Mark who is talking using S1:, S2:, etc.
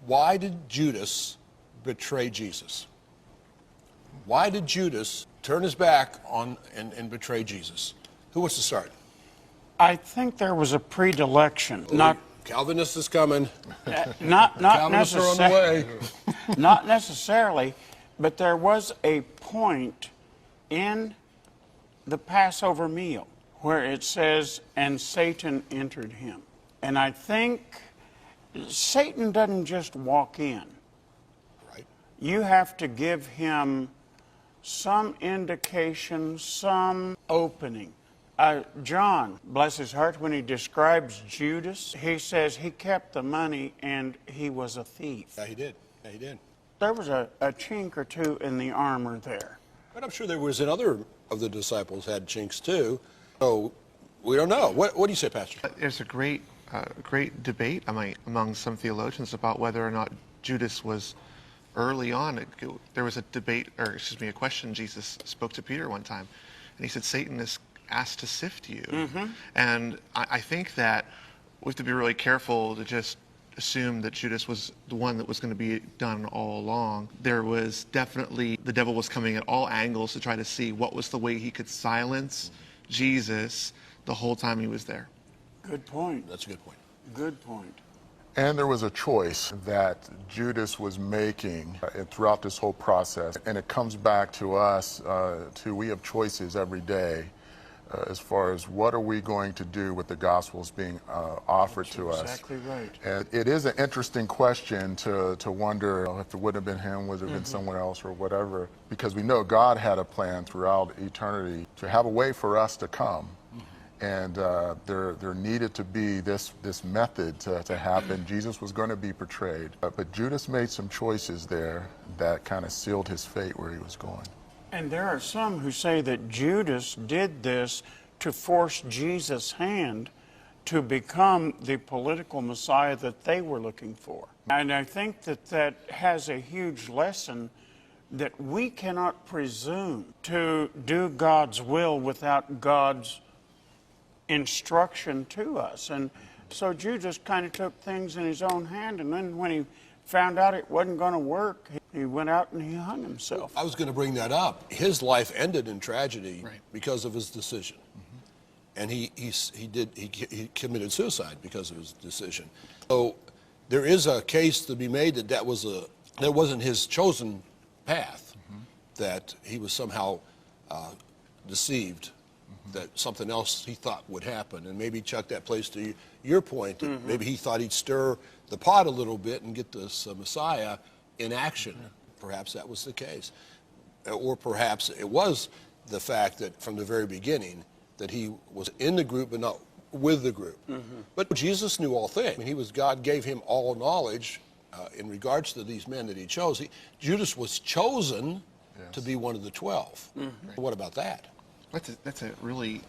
S1: Why did Judas betray Jesus? Why did Judas turn his back on and betray Jesus? Who wants to start?
S2: I think there was a predilection. Not
S1: Calvinist is coming.
S2: not
S1: Calvinists are on the way.
S2: Not necessarily, but there was a point in the Passover meal where it says, and Satan entered him. And I think Satan doesn't just walk in.
S1: Right.
S2: You have to give him some indication, some opening. John, bless his heart, when he describes Judas, he says he kept the money and he was a thief.
S1: Yeah, he did. Yeah, he did.
S2: There was a chink or two in the armor there.
S1: But I'm sure there was another of the disciples had chinks too. So we don't know. What do you say, Pastor?
S3: There's a great debate among some theologians about whether or not Judas was early on. There was a debate, or excuse me, a question Jesus spoke to Peter one time, and he said, Satan is asked to sift you. Mm-hmm. And I think that we have to be really careful to just assume that Judas was the one that was going to be done all along. There was definitely, the devil was coming at all angles to try to see what was the way he could silence Jesus the whole time he was there.
S2: Good point.
S1: That's a good point.
S2: Good point.
S4: And there was a choice that Judas was making throughout this whole process. And it comes back to us, we have choices every day as far as what are we going to do with the gospels being offered to us.
S2: Exactly right.
S4: And it is an interesting question to wonder if it would have been him, would have been someone else or whatever, because we know God had a plan throughout eternity to have a way for us to come. And there needed to be this method to happen. Jesus was going to be portrayed. But Judas made some choices there that kind of sealed his fate where he was going.
S2: And there are some who say that Judas did this to force Jesus' hand to become the political Messiah that they were looking for. And I think that has a huge lesson that we cannot presume to do God's will without God's instruction to us. And so Judas kind of took things in his own hand, and then when he found out it wasn't going to work, he went out and he hung himself.
S1: I was going to bring that up. His life ended in tragedy because of his decision. And he committed suicide because of his decision. So there is a case to be made that that wasn't his chosen path, that he was somehow deceived, that something else he thought would happen. And maybe, Chuck, that plays to your point, that maybe he thought he'd stir the pot a little bit and get this Messiah in action. Perhaps that was the case. Or perhaps it was the fact that from the very beginning that he was in the group but not with the group. But Jesus knew all things. I mean, God gave him all knowledge in regards to these men that he chose. Judas was chosen to be one of the 12. What about that?
S3: That's a really...